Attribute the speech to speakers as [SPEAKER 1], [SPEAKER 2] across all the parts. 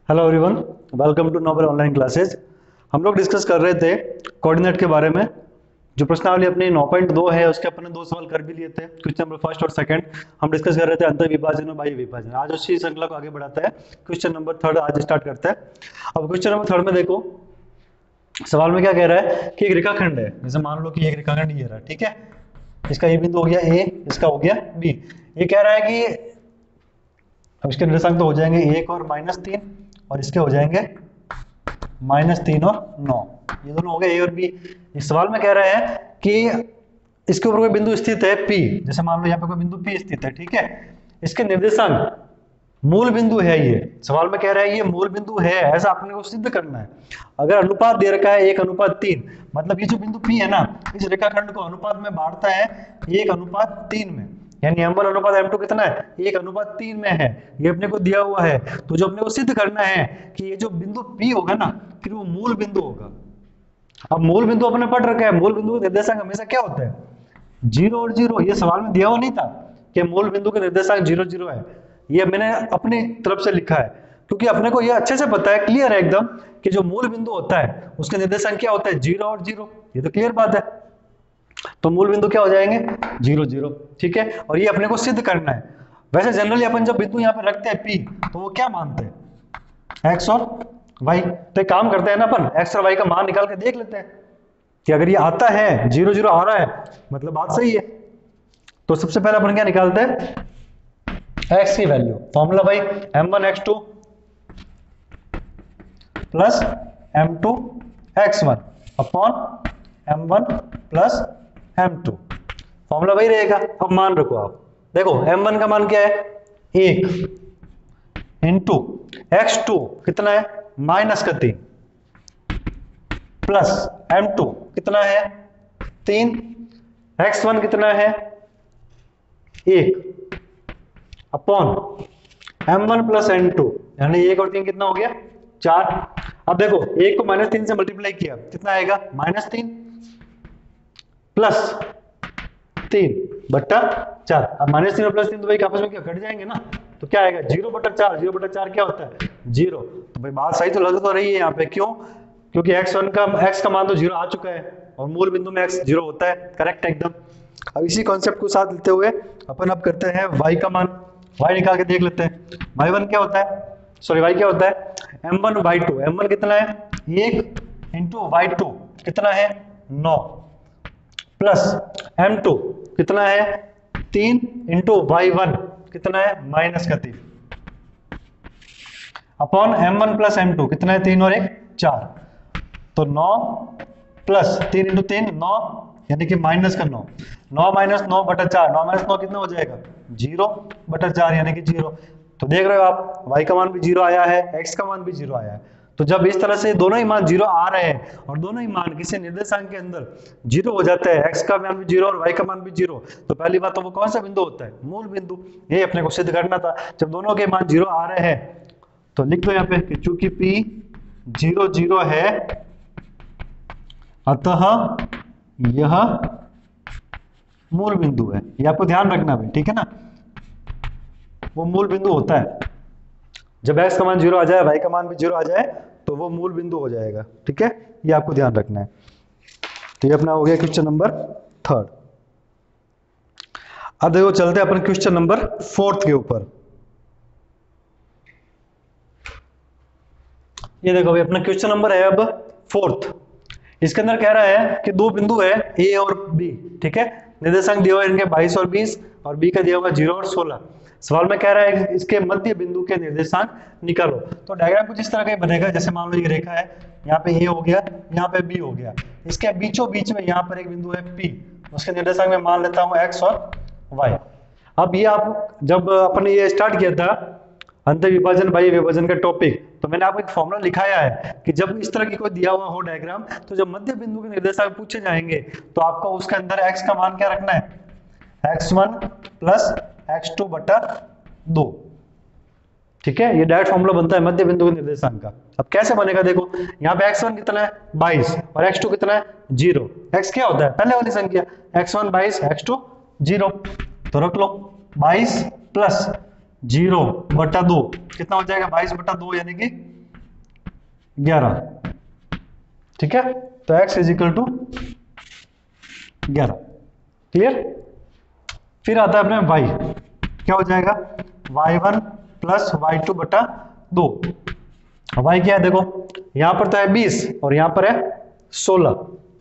[SPEAKER 1] Hello everyone, welcome to Noble online classes. हम लोग discuss कर रहे थे कोऑर्डिनेट के बारे में। जो प्रश्नावली अपनी 9.2 है उसके अपने दो सवाल कर भी लिए थे। क्वेश्चन नंबर फर्स्ट और सेकंड हम डिस्कस कर रहे थे, अंतर विभाजन और बाह्य विभाजन। आज उसी श्रृंखला को आगे बढ़ाता है, क्वेश्चन नंबर थर्ड आज स्टार्ट करता है। अब क्वेश्चन नंबर थर्ड में देखो, सवाल में क्या कह रहा है कि एक रेखाखंड है। जैसे मान लो कि एक रेखाखंड ये रहा, ठीक है। इसका ये बिंदु हो गया ए, इसका हो गया बी। ये कह रहा है कि अब इसके निर्देशांक तो हो जाएंगे 1 और -3 और इसके हो जाएंगे -3 और 9। ये दोनों हो गए ए और बी। इस सवाल में कह रहा है कि इसके ऊपर कोई बिंदु स्थित है पी। जैसे मान लो यहाँ पे कोई बिंदु पी स्थित है, ठीक है। इसके निर्देशांक मूल बिंदु है। ये सवाल में कह रहा है ये मूल बिंदु है, ऐसा आपने को सिद्ध करना है। अगर अनुपात दे रखा है 1:3, मतलब ये जो बिंदु पी है ना, इस रेखाखंड को अनुपात में बांटता है 1:3 में। यानी m1/m2 कितना है? 1:3 में है। ये अपने को दिया हुआ है। तो जो अपने को सिद्ध करना है कि ये जो बिंदु P होगा ना, फिर वो मूल बिंदु होगा। अब मूल बिंदु अपने पढ़ रखा है, मूल बिंदु का निर्देशांक हमेशा क्या होता है? 0 और 0। ये सवाल में दिया हुआ नहीं था कि मूल बिंदु का निर्देशांक 0 0 है। ये मैंने अपनी तरफ से लिखा है, क्योंकि अपने को ये अच्छे से पता है, क्लियर है एकदम, कि जो मूल बिंदु होता है उसके निर्देशांक क्या होता है? 0 और 0। ये तो क्लियर बात है। तो मूल बिंदु क्या हो जाएंगे? 0 0, ठीक है। और ये अपने को सिद्ध करना है। वैसे जनरली अपन जब बिंदु यहाँ पे रखते हैं P, तो वो क्या मानते हैं? X और Y। तो एक काम करते हैं ना, अपन X और Y का मान निकाल के देख लेते हैं कि अगर ये आता है 0 0 आ रहा है, मतलब बात सही है। तो सबसे पहले अपन क्या निकालते हैं? X की वैल्यू। फॉर्मूला भाई m1 x2 plus m2 x1 upon m1 plus m2। Formula वही रहेगा। अब मान रखो आप, देखो m1 का मान क्या है? 1 इंटू x2 कितना है? -3 प्लस m2 कितना है? 3। x1 कितना है? 1 अपॉन m1 प्लस m2, यानी 1 और 3 कितना हो गया? 4। अब देखो 1 को -3 से मल्टीप्लाई किया, कितना आएगा? -3 प्लस 3/4। अब -3 और +3 तो भाई आपस में क्या कट जाएंगे ना, तो क्या आएगा? 0/4। 0/4 क्या होता है? 0। तो भाई बात सही तो लग तो रही है यहाँ पे। क्यों? क्योंकि x का मान तो 0 आ चुका है और मूल बिंदु में x 0 होता है। करेक्ट एकदम। अब इसी कॉन्सेप्ट को साथ लेते हुए अपन अब करते हैं y का मान। y निकाल के देख लेते हैं। y1 क्या होता है? सॉरी, y क्या होता है? m1 y2। m1 कितना है? 1 इंटू y2 कितना है? 9 प्लस m2 कितना है? 3 इंटू y1 कितना है? -3 अपॉन m1 प्लस m2 कितना है? 3 और 1 4। तो 9 प्लस 3 इंटू 3 9, यानी कि -9। 9 - 9/4। 9 - 9 कितना हो जाएगा? 0/4, यानी कि 0। तो देख रहे हो आप, y का मान भी 0 आया है, x का मान भी 0 आया है। तो जब इस तरह से दोनों ही मान 0 आ रहे हैं और दोनों ही मान किसी निर्देशांक के अंदर 0 हो जाता है, x का मान भी 0 और y का मान भी 0, तो पहली बात तो वो कौन सा बिंदु होता है? मूल बिंदु। ये अपने को सिद्ध करना था। जब दोनों के मान 0 आ रहे हैं तो लिख दो यहाँ पे कि चूंकि P 0 0 है, अतः यह मूल बिंदु है। ये आपको ध्यान रखना भाई, ठीक है ना। वो मूल बिंदु होता है। जब x का मान 0 आ जाए, y का मान भी 0 आ जाए, तो वो मूल बिंदु हो जाएगा, ठीक है। ये आपको ध्यान रखना है। तो ये अपना हो गया क्वेश्चन नंबर थर्ड। अब देखो चलते हैं अपन क्वेश्चन नंबर फोर्थ के ऊपर। ये देखो भाई, अपना क्वेश्चन नंबर है अब फोर्थ। इसके अंदर कह रहा है कि दो बिंदु है a और b, ठीक है। निर्देशांक दिया हुआ है इनके 22 और 20 और b का दिया हुआ 0 और 16। सवाल में कह रहा है कि इसके मध्य बिंदु के निर्देशांक निकालो। तो डायग्राम कुछ इस तरह का ही बनेगा। जैसे मान लो ये रेखा है, यहाँ पे a हो गया, यहाँ पे b हो गया। इसके बीचों बीच में यहाँ पर एक बिंदु है p, उसके निर्देशांक में मान लेता हूँ x और y। अब ये आप जब अपन ये स्टार्ट किया था अंतर विभाजन बाह्य विभाजन का टॉपिक, तो मैंने आपको एक फॉर्मूला लिखाया है कि जब इस तरह की कोई दिया हुआ हो डायग्राम, तो जब मध्य बिंदु के निर्देशांक पूछे जाएंगे तो आपको उसके अंदर x का मान क्या रखना है? x1 प्लस x2/2, ठीक है। ये डायरेक्ट फॉर्मूला बनता है मध्य बिंदु के निर्देशांक का। अब कैसे बनेगा देखो, यहाँ पे x1 कितना है? 22 और x2 कितना है? 0। x क्या होता है? पहले वाली संख्या। x1 22, x2 0, तो रख लो 22 प्लस 0/2 कितना हो जाएगा? 22/2, यानी कि 11, ठीक है। तो x is equal to 11, clear. फिर आता है अपने y, क्या हो जाएगा y1 प्लस y2 बटा 2। y क्या है देखो, यहां पर तो है 20 और यहां पर है 16,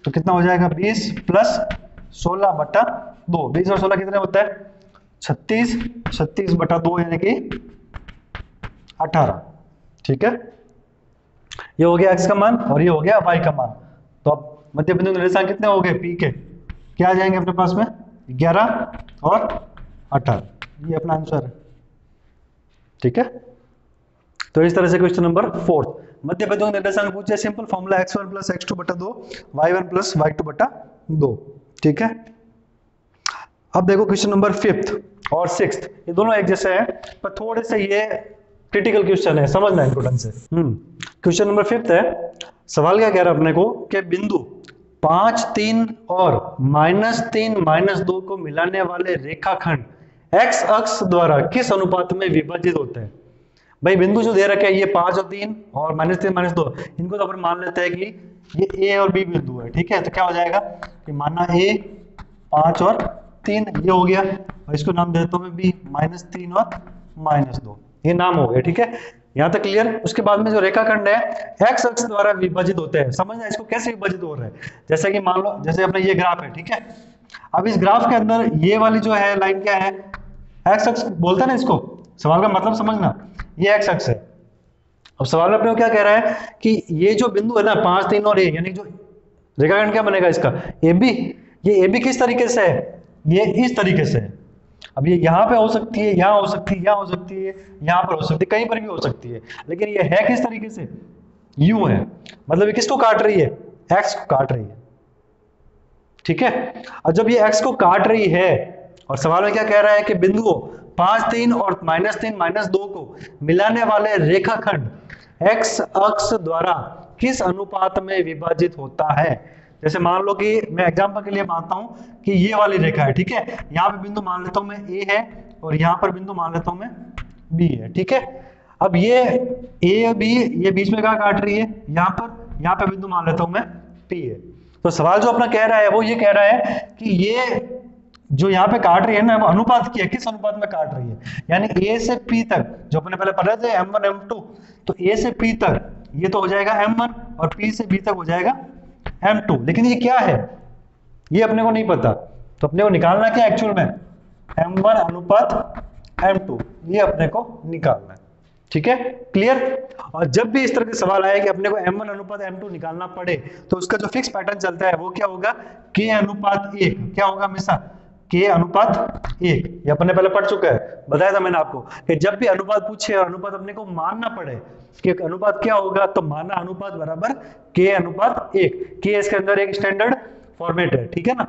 [SPEAKER 1] तो कितना हो जाएगा 20 प्लस 16 बटा 2। 20 और 16 कितने होता है 36, 36 बटा 2 यानी कि 18, ठीक है। ये हो गया x का मान और ये हो गया y का मान। तो अब मध्य बिंदु निर्देशांक कितने हो गए p के, क्या आ जाएंगे अपने पास में 11 और 18, ये अपना आंसर है, ठीक है। तो इस तरह से क्वेश्चन नंबर 4 मध्य बिंदु निर्देशांक पूछे, simple formula x1 plus x2 बटा 2 y1 प्लस y2 बटा 2, ठीक है। अब देखो क्वेश्चन नंबर 5th और 6th, ये दोनों एक जैसे हैं पर थोड़े से ये क्रिटिकल क्वेश्चन है, समझना इनको ढंग से। क्वेश्चन नंबर 5th है, सवाल क्या कह रहा है अपने को कि बिंदु 5, 3 और -3, -2 को मिलाने वाले रेखाखंड x अक्ष द्वारा किस अनुपात में विभाजित होते हैं। भाई बिंदु जो दे रखे हैं ये 5 और 3 और -3, -2, इनको तो अपन मान लेते हैं कि ये a और b बिंदु है, ठीक है। तो क्या हो जाएगा कि माना a 5 और 3 ये हो गया, और इसको नाम देता हूं मैं b, -3 और -2, ये नाम हो गया, ठीक है। यहां तक क्लियर। उसके बाद में जो रेखाखंड है x अक्ष द्वारा विभाजित होते हैं, समझना इसको कैसे विभाजित हो रहा है। जैसे कि मान लो जैसे अपना ये ग्राफ है, ठीक है। अब इस ग्राफ के अंदर ये वाली जो है लाइन क्या है, x अक्ष बोलता है ना इसको, सवाल का मतलब समझना, ये x अक्ष है। अब सवाल में अपने को क्या कह रहा है कि ये जो बिंदु है ना 5, 3 और a, यानी जो रेखाखंड क्या बनेगा इसका AB, ये AB किस तरीके से है, ये इस तरीके से है। अब ये यहाँ पे हो सकती है, यहाँ हो सकती है, यहाँ हो सकती है, यहाँ पर हो सकती है, कहीं पर भी हो सकती है, लेकिन ये है किस तरीके से, U है, मतलब ये किसको काट रही है, x को काट रही है, ठीक है। और जब ये x को काट रही है और सवाल में क्या कह रहा है कि बिंदुओं 5, 3 और -3, -2 को मिलाने वाले रेखाखंड x अक्ष द्वारा किस अनुपात में विभाजित होता है। जैसे मान लो कि मैं एग्जांपल के लिए मानता हूं कि ये वाली रेखा है, ठीक है। यहाँ पे बिंदु मान लेता हूं मैं a है और यहाँ पर बिंदु मान लेता हूं मैं b है, ठीक है। अब ये a b ये बीच में क्या काट रही है, यहाँ पर बिंदु मान लेता हूं मैं p है। तो सवाल जो अपना कह रहा है वो ये कह रहा है कि ये जो यहाँ पे काट रही है ना, वो अनुपात की है, किस अनुपात में काट रही है, यानी a से p तक, जो अपने पहले पढ़े थे m1 m2, तो a से p तक ये तो हो जाएगा m1 और p से b तक हो जाएगा m2, लेकिन ये क्या है ये अपने को नहीं पता। तो अपने को निकालना क्या एक्चुअल में, m1 अनुपात m2, ये अपने को निकालना है, ठीक है, क्लियर। और जब भी इस तरह के सवाल आए कि अपने को m1 अनुपात m2 निकालना पड़े, तो उसका जो फिक्स पैटर्न चलता है वो क्या होगा, k अनुपात 1, क्या होगा हमेशा k अनुपात 1। ये अपने पहले पढ़ चुका है, बताया था मैंने आपको कि जब भी अनुपात पूछे और अनुपात अपने को मानना पड़े कि अनुपात क्या होगा, तो माना अनुपात बराबर k अनुपात 1। k इसके अंदर एक स्टैंडर्ड फॉर्मेट है, ठीक है ना।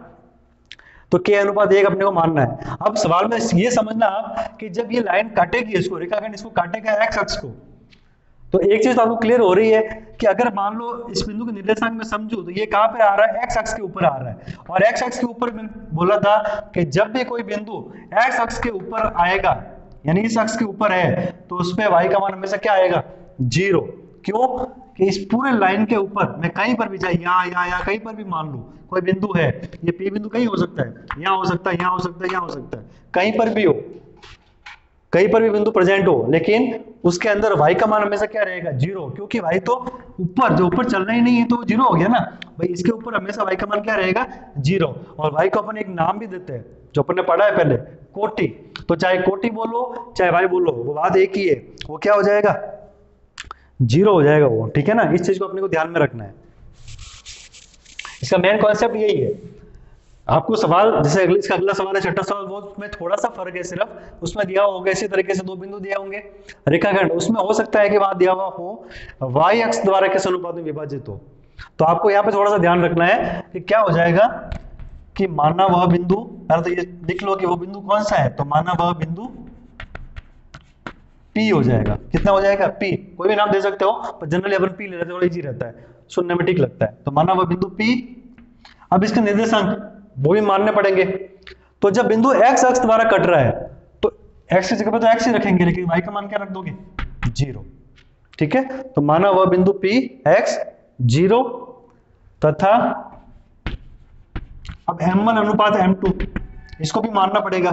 [SPEAKER 1] तो k अनुपात 1 अपने को मानना है। अब सवाल में ये समझना आप कि जब ये लाइन काटेगी, इसको रेखाखंड इसको काटेगा x अक्ष को, तो एक चीज तो आपको क्लियर हो रही है कि अगर मान लो इस बिंदु के निर्देशांक में समझू तो ये कहां पे आ रहा है, x अक्ष के ऊपर आ रहा है। और x अक्ष के ऊपर मैंने बोला था कि जब भी कोई बिंदु x अक्ष के ऊपर आएगा, यानी इस अक्ष के ऊपर है, तो उस पे y का मान हमेशा क्या आएगा, 0। क्यों कि इस पूरे लाइन के ऊपर मैं कहीं पर भी, चाहे यहाँ कहीं पर भी मान लू कोई बिंदु है, ये P बिंदु कहीं हो सकता है, यहाँ हो सकता है, यहाँ हो सकता है, यहाँ हो सकता है, कहीं पर भी हो, कहीं पर भी बिंदु प्रेजेंट हो, लेकिन उसके अंदर y का मान हमेशा क्या रहेगा, 0, क्योंकि y तो ऊपर, जो ऊपर चलना ही नहीं है तो 0 हो गया ना भाई। इसके ऊपर हमेशा y का मान क्या रहेगा, 0। और y को अपन एक नाम भी देते हैं, जो अपन ने पढ़ा है पहले, कोटि। तो चाहे कोटि बोलो चाहे y बोलो, वो बात एक ही है, वो क्या हो जाएगा, 0 हो जाएगा वो, ठीक है ना। इस चीज को अपने को ध्यान में रखना है, इसका मेन कॉन्सेप्ट यही है। आपको सवाल जैसे इसका अगला सवाल है छठा सवाल, वो में थोड़ा सा फर्क है, सिर्फ उसमें दिया होगा इसी तरीके से 2 बिंदु दिए होंगे रेखाखंड, उसमें हो सकता है कि वहां दिया हुआ हो y अक्ष द्वारा किस अनुपात में विभाजित हो। तो आपको यहाँ पे थोड़ा सा ध्यान रखना है कि क्या हो जाएगा कि माना वह बिंदु, पहले तो ये लिख लो कि वो बिंदु कौन सा है, तो माना वह बिंदु P हो जाएगा। कितना हो जाएगा, P, कोई भी नाम दे सकते हो, पर जनरली अपन P ले लेते हैं, थोड़ा इजी रहता है, सुनने में ठीक लगता है। तो माना वह बिंदु P। अब इसके निर्देशांक वो भी मानने पड़ेंगे। तो जब बिंदु x अक्ष द्वारा कट रहा है तो x की जगह पे तो x ही रखेंगे, लेकिन y का मान क्या रख दोगे, 0, ठीक है, तो माना वह बिंदु P x 0 तथा अब m1 अनुपात m2 इसको भी मानना पड़ेगा,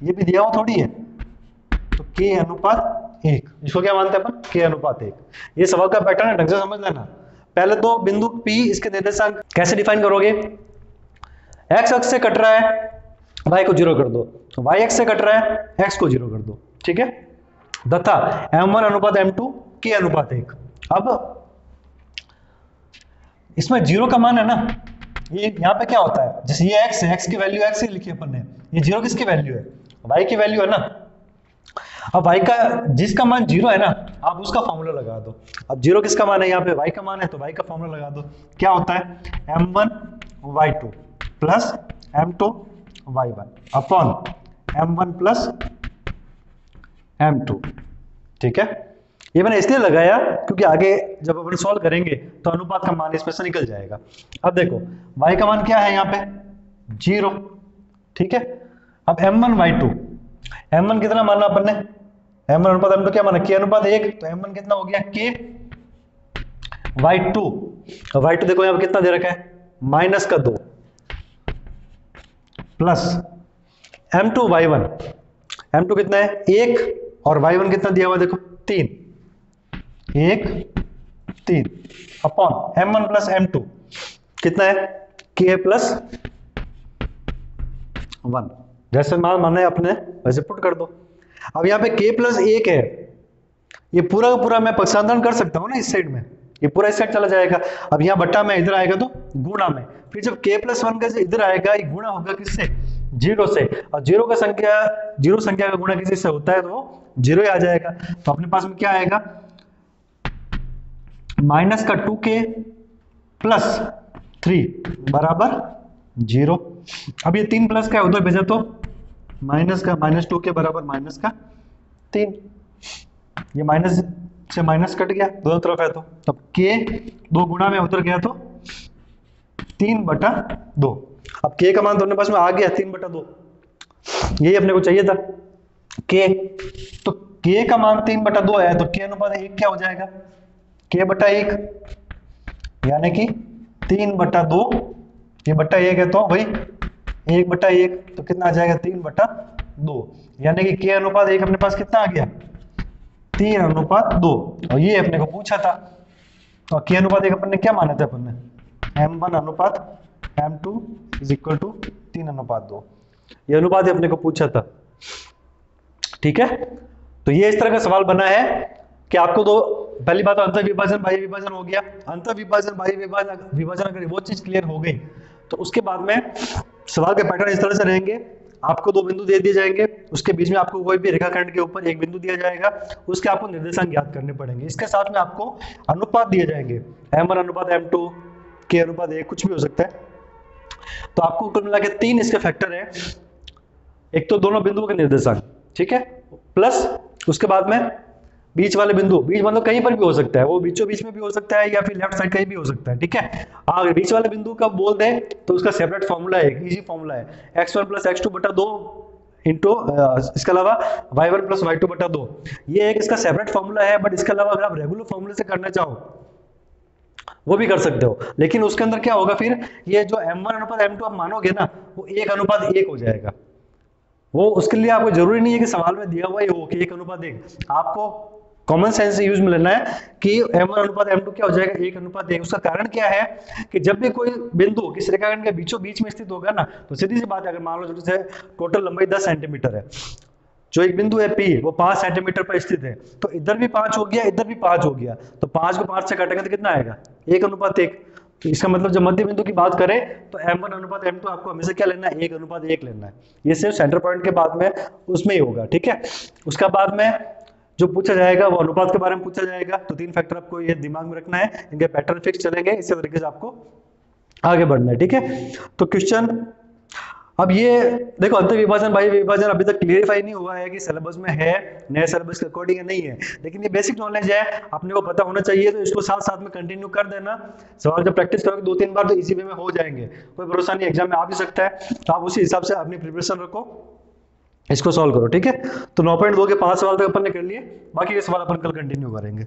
[SPEAKER 1] ये भी दिया हुआ थोड़ी है, तो k अनुपात 1, इसको क्या मानते हैं अपन, k अनुपात 1। ये सवाल का पैटर्न है, ढंग से समझ लेना। पहले तो बिंदु P इसके निर्देशांक कैसे डिफाइन करोगे, x अक्ष से कट रहा है y को 0 कर दो, तो y अक्ष से कट रहा है x को 0 कर दो, ठीक है, तथा m1 अनुपात m2 k अनुपात 1। अब इसमें 0 का मान है ना, ये यहाँ पे क्या होता है, जैसे ये x है, x की वैल्यू x ही लिखी अपन ने, ये 0 किसकी वैल्यू है, y की वैल्यू है ना। अब y का जिसका मान 0 है ना, आप उसका फॉर्मूला लगा दो। अब 0 किसका मान है, यहाँ पे y का मान है, तो y का फॉर्मूला लगा दो। क्या होता है, m1 y2 plus m2 y1 upon m1 plus m2, ठीक है। ये मैंने इसलिए लगाया क्योंकि आगे जब अपन सॉल्व करेंगे तो अनुपात का मान इसमें से निकल जाएगा। अब देखो y का मान क्या है यहाँ पे 0, ठीक है। अब m1 y2, m1 कितना माना अपन ने, m1 अनुपात m2 क्या माना, k अनुपात 1, तो m1 कितना हो गया k y2, y2 देखो यहाँ पे कितना दे रखा है -2 प्लस m2 y1, m2 कितना है 1 और y1 कितना दिया हुआ देखो 3, 1 3 अपॉन m1 प्लस m2 कितना है k प्लस 1, जैसे मान माने अपने वैसे पुट कर दो। अब यहाँ पे k प्लस 1 है, ये पूरा का पूरा मैं पक्षांतरण कर सकता हूँ ना इस साइड में, ये पूरा इस साइड चला जाएगा। अब यहाँ बट्टा में इधर आएगा तो गुणा में, फिर जब k प्लस 1 का इधर आएगा ये गुणा होगा किससे 0 से, और 0 का संख्या 0 संख्या का गुणा किसी से होता है तो वो 0 ही आ जाएगा। तो अपने पास में क्या आएगा माइनस का 2k प्लस 3 बराबर 0। अब ये 3 प्लस का उधर भेजा तो माइनस का -2 के बराबर माइनस का 3, ये माइनस से माइनस कट गया दोनों तरफ है, तो तब k 2 गुणा में उधर गया तो 3/2। अब k का मान तो अपने पास में आ गया 3/2, यही अपने को चाहिए था k, तो k का मान 3/2 है, तो k अनुपात 1 क्या हो जाएगा k/1, यानी कि 3/2, ये बट्टा 1 है तो वही 1/1, तो कितना आ जाएगा 3/2, यानी कि k अनुपात 1 अपने पास कितना आ गया 3/2, और ये अपने को पूछा था। तो k अनुपात 1 अपन ने क्या माना था, अपन ने m1 अनुपात m2 इज इक्वल टू 3/2, ये अनुपात ही अपने को पूछा था, ठीक है। तो ये इस तरह का सवाल बना है कि आपको तो पहली बात तो अंतर विभाजन बाह्य विभाजन हो गया, अंतर विभाजन बाह्य विभाजन अगर वो चीज क्लियर हो गई तो उसके बाद में सवाल के पैटर्न इस तरह से रहेंगे, आपको 2 बिंदु दे दिए जाएंगे, उसके बीच में आपको कोई भी रेखाखंड के ऊपर एक बिंदु दिया जाएगा, उसके आपको निर्देशांक ज्ञात करने पड़ेंगे, इसके साथ में आपको अनुपात दिए जाएंगे m1 अनुपात m2 k अनुपात 1 कुछ भी हो सकता है। तो आपको कुल मिला के 3 इसके फैक्टर है, एक तो दोनों बिंदुओं के निर्देशांक, ठीक है, प्लस उसके बाद में बीच वाले बिंदु, बीच मतलब कहीं पर भी हो सकता है, वो बीचों बीच में भी हो सकता है या फिर लेफ्ट साइड कहीं भी हो सकता है, ठीक है। अगर बीच वाले बिंदु का बोल दे तो उसका सेपरेट फॉर्मूला है, इजी फॉर्मूला है x1 प्लस x2/2 इंटू इसके अलावा y1 प्लस y2/2, ये एक इसका सेपरेट फॉर्मूला है। बट इसके अलावा अगर आप रेगुलर फॉर्मूले से करना चाहो वो भी कर सकते हो, लेकिन उसके अंदर क्या होगा फिर ये जो m1 अनुपात m2 आप मानोगे ना वो 1 अनुपात 1 हो जाएगा। वो उसके लिए आपको जरूरी नहीं है कि सवाल में दिया हुआ ही हो कि 1 अनुपात 1, आपको कॉमन सेंस से यूज में लेना है कि m1 अनुपात m2 क्या हो जाएगा 1 अनुपात 1। उसका कारण क्या है कि जब भी कोई बिंदु किसी रेखाखंड के बीचों बीच में स्थित होगा ना तो सीधी सी बात है, अगर मान लो जैसे टोटल लंबाई 10 सेंटीमीटर है, जो एक बिंदु है P वो 5 सेंटीमीटर पर स्थित है, तो इधर भी 5 हो गया इधर भी 5 हो गया, तो 5 को 5 से काटेंगे तो कितना आएगा 1 अनुपात 1। तो इसका मतलब जब मध्य बिंदु की बात करें तो m1 अनुपात m2 आपको हमेशा क्या लेना है 1 अनुपात 1 लेना है, ये सिर्फ सेंटर पॉइंट के बाद में उसमें ही होगा, ठीक है। उसका बाद में जो पूछा जाएगा वो अनुपात के बारे में पूछा जाएगा, तो 3 फैक्टर आपको ये दिमाग में रखना है, इनके पैटर्न फिक्स चलेंगे, इसी तरीके से आपको आगे बढ़ना है, ठीक है। तो क्वेश्चन अब ये देखो अंतर विभाजन बाह्य विभाजन अभी तक क्लियरिफाई नहीं हुआ है कि सिलेबस में है, नए सिलेबस के अकॉर्डिंग नहीं है, लेकिन ये बेसिक नॉलेज है, अपने को पता होना चाहिए, तो इसको साथ साथ में कंटिन्यू कर देना। सवाल जब प्रैक्टिस करोगे 2-3 बार तो इसी वे में हो जाएंगे, कोई भरोसा नहीं एग्जाम में आ भी सकता है, तो आप उसी हिसाब से अपनी प्रिपरेशन रखो, इसको सॉल्व करो, ठीक है। तो 9.2 के 5 सवाल तक अपन ने कर लिए, बाकी के सवाल अपन कल कंटिन्यू करेंगे।